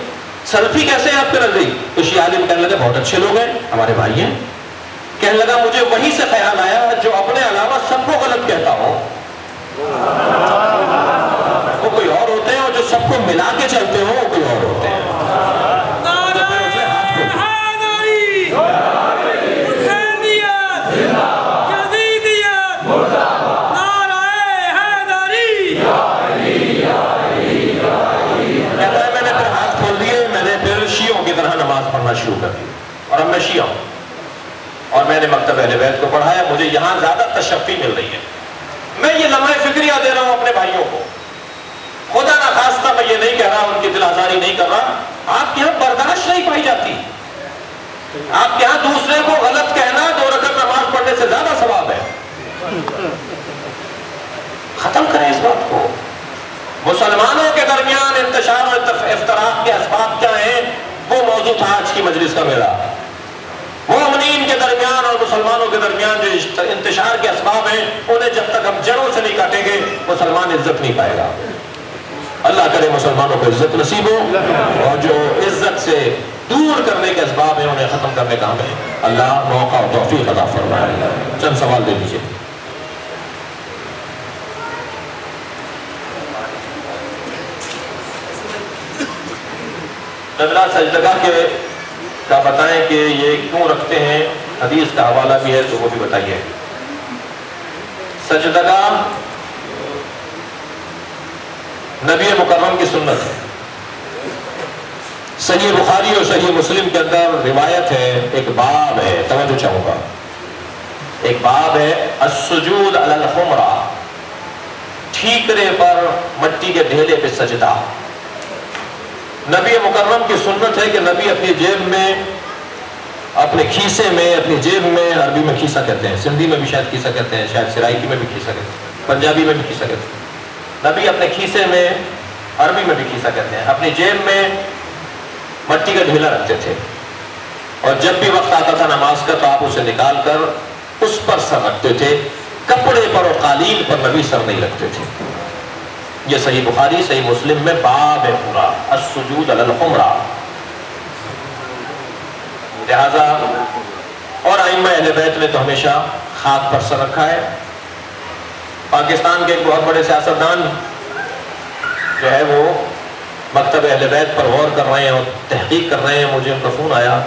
سلفی کیسے ہیں آپ کے نزدیک؟ تو شیعہ عالم کہنے لگے بہت اچھے لوگ ہیں، ہمارے بھائی ہیں۔ کہنے لگا مجھے وہیں سے خیال آیا جو اپنے علاوہ سب کو غلط کہتا ہو وہ کوئی اور ہوتے ہیں، اور جو سب کو ملا کے چلتے ہو وہ کوئی اور ہوتے ہیں۔ پڑھنا شروع کر دی، اور اب میں شیعہ ہوں اور میں نے مکتب اہل بیت کو پڑھایا، مجھے یہاں زیادہ تشفی مل رہی ہے۔ میں یہ لمحہ فکریہ دے رہا ہوں اپنے بھائیوں کو، خدا نہ خواستہ میں یہ نہیں کہہ رہا، ان کی دل آزاری نہیں کر رہا، آپ کے یہاں برداشت نہیں پائی جاتی، آپ کے یہاں دوسرے کو غلط کہنا 2 رکعت نماز پڑھنے سے زیادہ ثواب ہے۔ ختم کریں اس بات کو۔ مسلمانوں کے درمیان انتشار اور افتراق کے اسباب کیا ہیں؟ وہ موضوع تھا آج کی مجلس کا میرا۔ مومنین کے درمیان اور مسلمانوں کے درمیان جو انتشار کے اسباب ہیں، انہیں جب تک ہم جڑوں سے نہیں کاٹیں گے مسلمان عزت نہیں پائے گا۔ اللہ کرے مسلمانوں کو عزت نصیب ہو، اور جو عزت سے دور کرنے کے اسباب ہیں انہیں ختم کرنے کا ہمیں اللہ موقع اور توفیق عطا فرمائے۔ چند سوال دے دیجیے۔ قبلہ سجدگاہ کے کا بتائیں کہ یہ کیوں رکھتے ہیں، حدیث کا حوالہ بھی ہے تو وہ بھی بتائیے۔ سجدگاہ نبی مکرم کی سنت ہے۔ صحیح بخاری اور صحیح مسلم کے اندر روایت ہے، ایک باب ہے، توجہ چاہوں گا، ایک باب ہے السجود علی الحمرہ، ٹھیکرے پر مٹی کے ڈھیلے پہ سجدہ۔ نبی مکرم کی سنت ہے کہ نبی اپنی جیب میں، اپنے کھیسے میں، اپنی جیب میں، عربی میں کھیسا کہتے ہیں، سندھی میں بھی شاید کھیسا کہتے ہیں، شاید سرائکی میں بھی کھیسا کہتے ہیں، پنجابی میں بھی کھیسا کہتے ہیں، نبی اپنے کھیسے میں، عربی میں بھی کھیسا کہتے ہیں، اپنی جیب میں مٹی کا ڈھیلا رکھتے تھے، اور جب بھی وقت آتا تھا نماز کا تو آپ اسے نکال کر اس پر سر رکھتے تھے، کپڑے پر اور قالین پر نبی سر نہیں رکھتے تھے۔ یہ صحیح بخاری صحیح مسلم میں باب ہے پورا، السجود علی الحمرہ۔ لہذا اور ائمہ اہل بیت نے تو ہمیشہ خاک پر سر رکھا ہے۔ پاکستان کے ایک بہت بڑے سیاستدان جو ہے وہ مکتب اہل بیت پر غور کر رہے ہیں اور تحقیق کر رہے ہیں، مجھے ان کا فون آیا،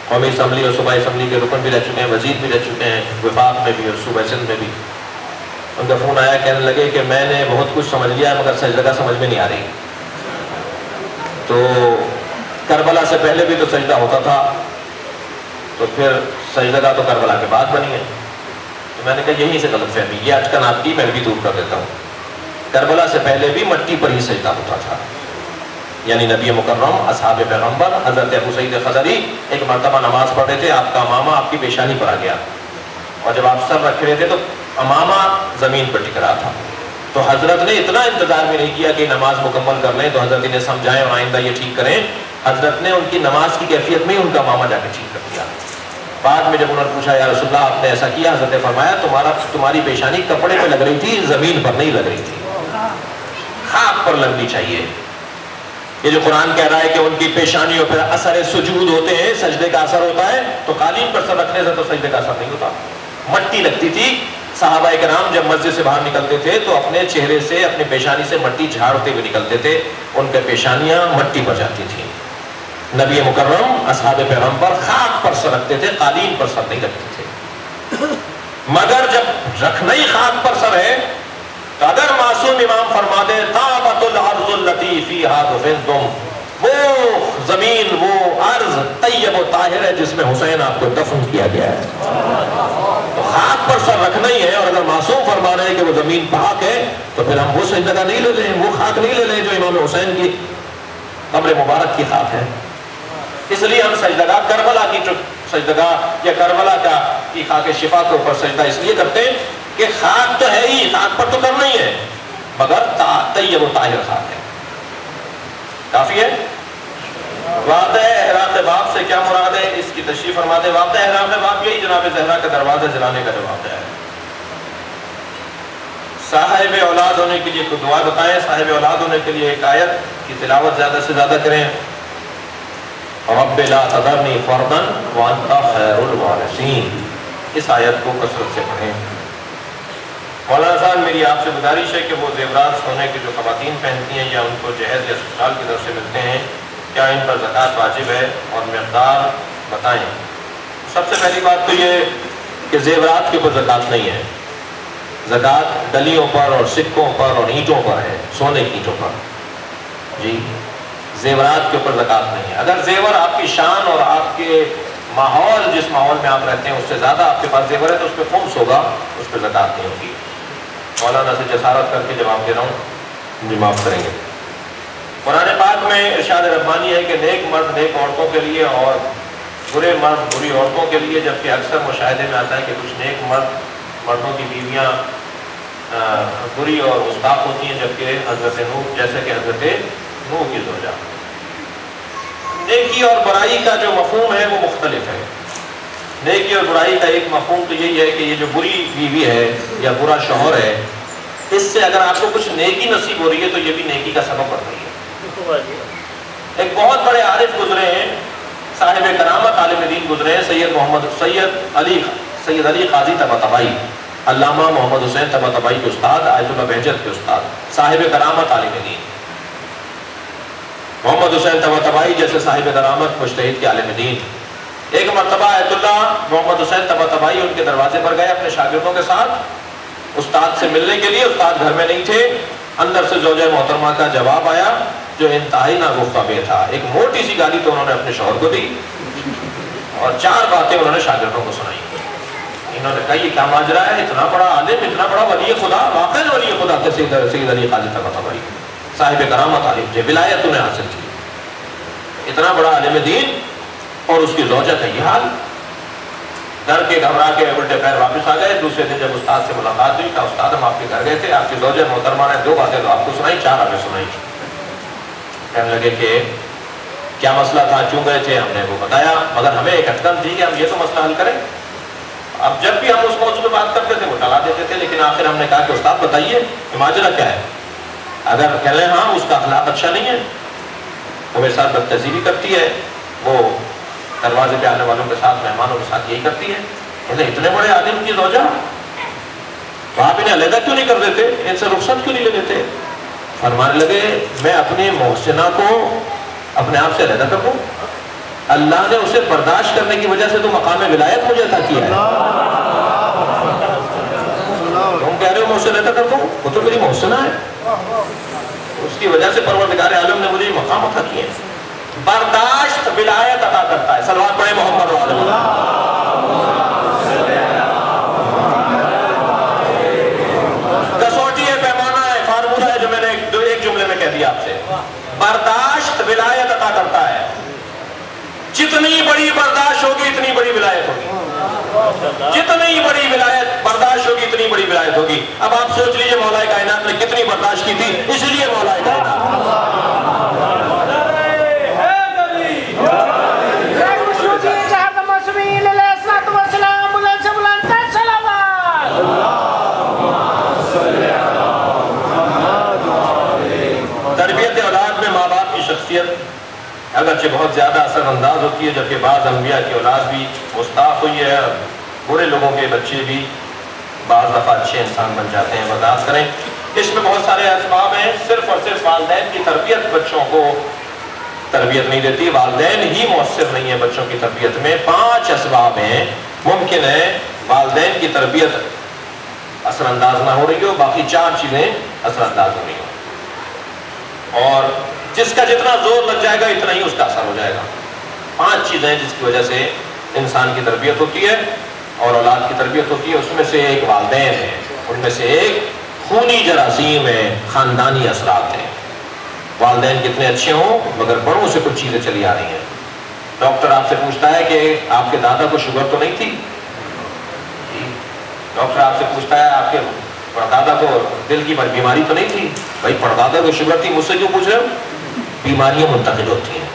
قومی اسمبلی اور صوبائی اسمبلی کے رکن بھی رہ چکے ہیں، وزیر بھی رہ چکے ہیں، وفاق میں بھی اور صوبہ سندھ میں بھی۔ ان کا فون آیا، کہنے لگے کہ میں نے بہت کچھ سمجھ لیا مگر سجدہ سمجھ میں نہیں آ رہی۔ تو کربلا سے پہلے بھی تو سجدہ ہوتا تھا، تو پھر سجدہ تو کربلا کے بعد بنی ہے۔ تو میں نے کہا یہیں سے غلط فہمی، یہ اٹکن آپ کی میں بھی دور کر دیتا ہوں۔ کربلا سے پہلے بھی مٹی پر ہی سجدہ ہوتا تھا. یعنی نبی مکرم، اصحاب پیغمبر، حضرت ابو سعید خدری ایک مرتبہ نماز پڑھ رہے تھے، آپ کا امامہ آپ کی پیشانی پر آ گیا، اور جب آپ سر رکھ رہے تھے تو امامہ زمین پر ٹک رہا تھا. تو حضرت نے اتنا انتظار بھی نہیں کیا کہ نماز مکمل کر لیں تو حضرت انہیں سمجھائیں اور آئندہ یہ ٹھیک کریں. حضرت نے ان کی نماز کی کیفیت میں ہی ان کا امامہ جا کے ٹھیک کر دیا. بعد میں جب انہوں نے پوچھا یا رسول اللہ آپ نے ایسا کیا، حضرت نے فرمایا تمہاری پیشانی کپڑے پہ لگ رہی تھی، زمین پر نہیں لگ رہی تھی، خاک پر لگنی چاہیے. یہ جو قرآن کہہ رہا ہے کہ ان کی پیشانیوں پر اثر سجود ہوتے ہیں، سجدے کا اثر ہوتا ہے، تو قالین پر سر رکھنے سے تو سجدے کا اثر نہیں ہوتا. مٹی لگتی تھی. صحابہ کرام جب مسجد سے باہر نکلتے تھے تو اپنے چہرے سے، اپنی پیشانی سے مٹی جھاڑتے ہوئے نکلتے تھے، ان کے پیشانیاں مٹی پر جاتی تھیں. نبی مکرم اصحاب پیغمبر خاک پر سر رکھتے تھے، قالین پر سر نہیں رکھتے تھے. مگر جب رکھنا ہی خاک پر سر ہے تو اگر معصوم امام فرما دے طابت الارض التي فيها دفنتم، وہ زمین، وہ ارض طیب و طاہر ہے جس میں حسین آپ کو دفن کیا گیا ہے، تو خاک پر سر رکھنا ہی ہے. اور اگر معصوم فرما رہے ہیں کہ وہ زمین پاک ہے تو پھر ہم وہ سجدہ نہیں لے لیں، وہ خاک نہیں لے لیں جو امام حسین کی قبر مبارک کی خاک ہے. اس لیے ہم سجدہ کربلا کی سجدہ یا کربلا کی خاک شفا کے اوپر سجدہ اس لیے کرتے ہیں کہ خاک تو ہے ہی، خاک پر تو کرنا ہی ہے، مگر طیب و طاہر خاک ہے. کافی ہے. واقعہ احراق باب سے کیا مراد ہے، اس کی تشریح فرما دیں. واقعہ احراق باب یہی جناب زہرا کا دروازہ جلانے کا جواب ہے. صاحب اولاد ہونے کے لیے کوئی دعا بتائیں. صاحب اولاد ہونے کے لیے ایک آیت کی تلاوت زیادہ سے زیادہ کریں. رب لا تذرنی فردا وانت خیر الوارثین، اس آیت کو کثرت سے پڑھیں. مولانا صاحب میری آپ سے گزارش ہے کہ وہ زیورات سونے کی جو خواتین پہنتی ہیں یا ان کو جہیز یا سسرال کی طرف سے ملتے ہیں، کیا ان پر زکوٰۃ واجب ہے اور مقدار بتائیں. سب سے پہلی بات تو یہ کہ زیورات کے اوپر زکوٰۃ نہیں ہے. زکوٰۃ ڈلیوں پر اور سکوں پر اور اینٹوں پر ہے، سونے کی اینٹوں پر. جی زیورات کے اوپر زکوٰۃ نہیں ہے. اگر زیور آپ کی شان اور آپ کے ماحول، جس ماحول میں آپ رہتے ہیں اس سے زیادہ آپ کے پاس زیور ہے تو اس پہ خمس ہوگا، اس پہ زکوٰۃ نہیں ہوگی. مولانا سے جسارت کر کے جواب دے رہا ہوں، مجھے معاف کریں گے. قرآن پاک میں ارشاد ربانی ہے کہ نیک مرد نیک عورتوں کے لیے اور برے مرد بری عورتوں کے لیے، جبکہ اکثر مشاہدے میں آتا ہے کہ کچھ نیک مردوں کی بیویاں بری اور گستاخ ہوتی ہیں، جبکہ حضرت نوح جیسے کہ حضرت نوح کی زوجہ. نیکی اور برائی کا جو مفہوم ہے وہ مختلف ہے. نیکی اور برائی کا ایک مفہوم تو یہی ہے کہ یہ جو بری بیوی ہے یا برا شوہر ہے، اس سے اگر آپ کو کچھ نیکی نصیب ہو رہی ہے تو یہ بھی نیکی کا سبب بن رہی ہے. ایک بہت بڑے عارف گزرے ہیں، صاحب کرامت عالم دین گزرے ہیں، سید علی قاضی طباطبائی، علامہ محمد حسین طباطبائی کے استاد، آیت اللہ بہجت کے استاد، صاحب کرامت عالم دین. محمد حسین طباطبائی جیسے صاحب کرامت مجتہد کے عالم دین. ایک مرتبہ آیت اللہ محمد حسین طباطبائی ان کے دروازے پر گئے اپنے شاگردوں کے ساتھ استاد سے ملنے کے لیے. استاد گھر میں نہیں تھے. اندر سے زوجہ محترمہ کا جواب آیا جو انتہائی ناگفتہ بے تھا. ایک موٹی سی گالی تو انہوں نے اپنے شوہر کو دی اور 4 باتیں انہوں نے شاگردوں کو سنائی. انہوں نے کہا یہ کیا ماجرا ہے، اتنا بڑا عالم، اتنا بڑا ولی خدا، واقعی ولی خدا تھے سید علی قاضی طباطبائی، صاحب کرامت عالم تھے، ولایت انہیں حاصل تھی، اتنا بڑا عالم دین، اور اس کی زوجہ کا یہ حال. ڈر کے گھبرا کے الٹے پیر واپس آ گئے. دوسرے دن جب استاد سے ملاقات ہوئی، کہا استاد ہم آپ کے گھر گئے تھے، آپ کی زوجہ محترمہ نے 2 باتیں تو آپ کو سنائی، 4 ہمیں سنائی. کہنے لگے کہ کیا مسئلہ تھا، کیوں گئے تھے؟ ہم نے وہ بتایا، مگر ہمیں ایک اٹکن تھی کہ ہم یہ تو مسئلہ حل کریں. اب جب بھی ہم اس موضوع پہ بات کرتے تھے وہ ٹلا دیتے تھے، لیکن آخر ہم نے کہا کہ استاد بتائیے کہ ماجرا کیا ہے. اگر کہہ لیں ہاں اس کا اخلاق اچھا نہیں ہے، وہ میرے ساتھ بدتہذیبی کرتی ہے، وہ دروازے پہ آنے والوں کے ساتھ، مہمانوں کے ساتھ یہی کرتی ہے. اتنے بڑے عالم کی زوجہ، تو آپ انہیں علیحدہ کیوں نہیں کر دیتے، ان سے رخصت کیوں نہیں لے دیتے؟ فرمانے لگے میں اپنی محسنہ کو اپنے آپ سے علیحدہ کر دوں؟ اللہ نے اسے برداشت کرنے کی وجہ سے تو مقام ولایت مجھے عطا کیا ہے. تم کہہ رہے ہو میں اسے علیحدہ کر دوں؟ وہ تو میری محسنہ ہے، اس کی وجہ سے پروردگار عالم نے مجھے یہ مقام عطا کیا ہے. برداشت ولایت عطا کرتا ہے. صلوات پڑھیں محمد رسول اللہ. کسوٹی ہے، پیمانہ ہے، فارمولہ جتنی بڑی برداشت ہوگی اتنی بڑی ولایت ہوگی، جتنی بڑی ولایت برداشت ہوگی اتنی بڑی ولایت ہوگی۔ اب آپ سوچ لیجئے مولا کائنات نے کتنی برداشت کی تھی، اس لیے مولا کائنات تربیت اولاد میں ماں باپ کی شخصیت اگرچہ بہت زیادہ اثر انداز ہوتی ہے، جبکہ بعض انبیاء کی اولاد بھی گستاخ ہوئی ہے، برے لوگوں کے بچے بھی بعض دفعہ اچھے انسان بن جاتے ہیں، برداشت کریں۔ اس میں بہت سارے اسباب ہیں، صرف اور صرف والدین کی تربیت بچوں کو تربیت نہیں دیتی، والدین ہی مؤثر نہیں ہے بچوں کی تربیت میں۔ 5 اسباب ہیں، ممکن ہے والدین کی تربیت اثر انداز نہ ہو رہی ہو، باقی 4 چیزیں اثر انداز ہو رہی ہوں، اور جس کا جتنا زور لگ جائے گا اتنا ہی اس کا اثر ہو جائے گا۔ 5 چیزیں جس کی وجہ سے انسان کی تربیت ہوتی ہے اور اولاد کی تربیت ہوتی ہے، اس میں سے ایک والدین ہے، ان میں سے ایک خونی جراثیم ہے، خاندانی اثرات ہیں۔ والدین کتنے اچھے ہوں مگر بڑوں سے کچھ چیزیں چلی آ رہی ہیں۔ ڈاکٹر آپ سے پوچھتا ہے کہ آپ کے دادا کو شوگر تو نہیں تھی؟ ڈاکٹر آپ سے پوچھتا ہے آپ کے پردادا کو دل کی بیماری تو نہیں تھی؟ بھائی پردادا کو شوگر تھی، مجھ سے کیوں پوچھ رہے ہو؟ بیماریاں منتقل ہوتی ہیں،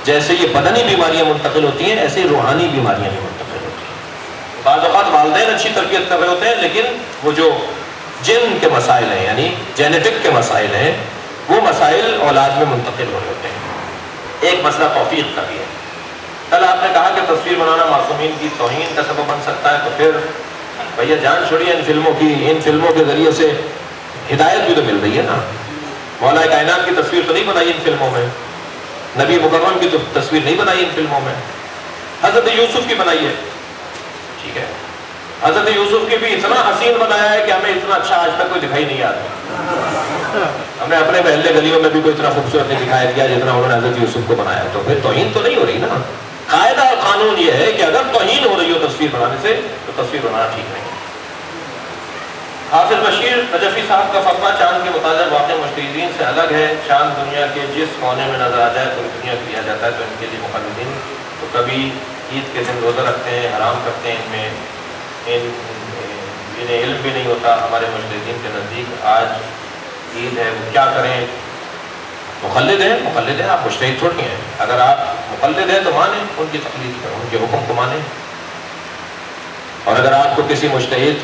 جیسے یہ بدنی بیماریاں منتقل ہوتی ہیں ایسے روحانی بیماریاں بھی منتقل ہوتی ہیں۔ بعض اوقات والدین اچھی تربیت کر رہے ہوتے ہیں لیکن وہ جو جن کے مسائل ہیں یعنی جینیٹک کے مسائل ہیں وہ مسائل اولاد میں منتقل ہو رہے ہوتے ہیں۔ ایک مسئلہ توفیق کا بھی ہے۔ کل آپ نے کہا کہ تصویر بنانا معصومین کی توہین کا سبب بن سکتا ہے، تو پھر بھیا جان چھوڑیے ان فلموں کی، ان فلموں کے ذریعے سے ہدایت بھی تو مل رہی ہے نا۔ مولا کائنات کی تصویر تو نہیں بنائی ان فلموں میں، نبی مکرم کی تو تصویر نہیں بنائی ان فلموں میں، حضرت یوسف کی بنائی ہے، ٹھیک ہے، حضرت یوسف کی بھی اتنا حسین بنایا ہے کہ ہمیں اتنا اچھا آج تک کوئی دکھائی نہیں آتا۔ ہمیں اپنے محلے گلیوں میں بھی کوئی اتنا خوبصورت نہیں دکھایا گیا جتنا انہوں نے حضرت یوسف کو بنایا، تو پھر توہین تو نہیں ہو رہی نا۔ قاعدہ اور قانون یہ ہے کہ اگر توہین ہو رہی ہو تصویر بنانے سے تو تصویر بنانا ٹھیک نہیں ہے۔ حافظ بشیر نجفی صاحب کا فتویٰ چاند کے متعلق واقع مجتہدین سے الگ ہے، چاند دنیا کے جس کونے میں نظر آ جائے پوری دنیا کو دیا جاتا ہے، تو ان کے لیے مقلدین تو کبھی عید کے دن روزہ رکھتے ہیں، حرام کرتے ہیں، ان میں انہیں علم بھی نہیں ہوتا۔ ہمارے مجتہدین کے نزدیک آج عید ہے، وہ کیا کریں؟ مقلد ہیں، آپ مجتہد تھوڑی ہیں۔ اگر آپ مقلد ہیں تو مانیں، ان کی تقلید کریں، ان کے حکم کو مانیں، اور اگر آپ کو کسی مجتہد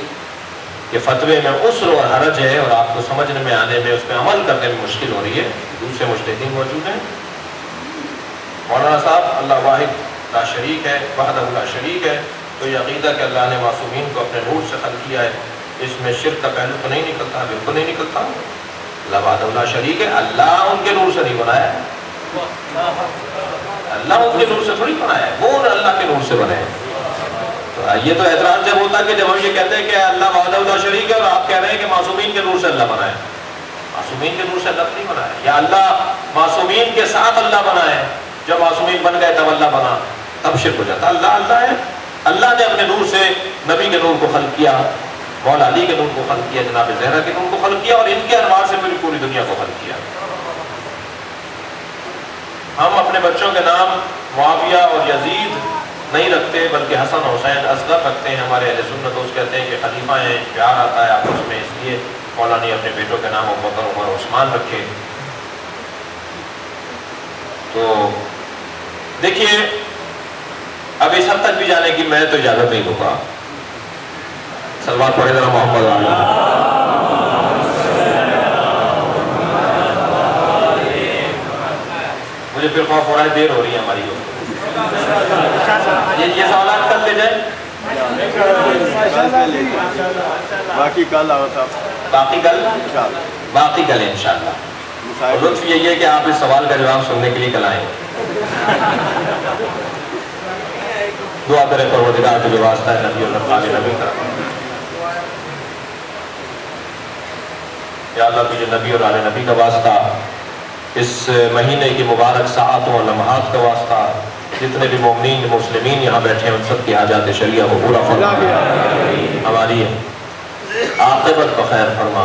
کے فتوے میں عسر اور حرج ہے اور آپ کو سمجھنے میں آنے میں اس میں عمل کرنے میں مشکل ہو رہی ہے، دوسرے مجتہدین موجود ہیں۔ مولانا صاحب اللہ واحد لا شریک ہے، وحدہ لا شریک ہے، تو یہ عقیدہ کہ اللہ نے معصومین کو اپنے نور سے خلق کیا ہے، اس میں شرک کا پہلو تو نہیں نکلتا، بالکل نہیں نکلتا۔ اللہ وحدہ لا شریک ہے، اللہ ان کے نور سے نہیں بنایا ہے، اللہ ان کے نور سے تھوڑی بنایا ہے، وہ اللہ کے نور سے بنے ہیں۔ یہ تو اعتراض جب ہوتا ہے کہ جب ہم یہ کہتے ہیں کہ اللہ وحدہ لا شریک ہے اور آپ کہہ رہے ہیں کہ معصومین کے نور سے اللہ بنا ہے۔ معصومین کے نور سے اللہ نہیں بنا ہے، یا اللہ معصومین کے ساتھ اللہ بنا ہے، جب معصومین بن گئے تب اللہ بنا، تب شرک ہو جاتا۔ اللہ ہے، اللہ نے اپنے نور سے نبی کے نور کو خلق کیا، مولا علی کے نور کو خلق کیا، جناب زہرا کے نور کو خلق کیا، اور ان کے انوار سے پوری دنیا کو خلق کیا۔ ہم اپنے بچوں کے نام معاویہ اور یزید نہیں رکھتے بلکہ حسن حسین اصغر رکھتے ہیں۔ ہمارے اہل سنت دوست کہتے ہیں کہ خلیفہ ہیں، پیار آتا ہے آپس میں، اس لیے مولا نے اپنے بیٹوں کے نام ابوبکر، عمر، عثمان رکھے۔ تو دیکھیے اب اس حد تک بھی جانے کی میں تو اجازت نہیں دوں گا۔ صلوات پڑھے ذرا محمد علیہ۔ مجھے پھر خوف ہو رہا ہے، دیر ہو رہی ہے ہماری۔ یہ سوالات کل لے جائیں، باقی کل آؤ صاحب، باقی کل انشاءاللہ۔ اور لطف یہی ہے کہ آپ اس سوال کا جواب سننے کے لیے کل آئیں۔ دعا کریں پروردگار کے جو واسطہ ہے نبی اور آل نبی کا، یا اللہ تجھے نبی اور آل نبی کا واسطہ، اس مہینے کی مبارک ساعتوں اور لمحات کا واسطہ، جتنے بھی مومنین مسلمین یہاں بیٹھے ہیں ان سب کی حاجات شریعہ کو پورا فرما، ہماری عاقبت بخیر فرما۔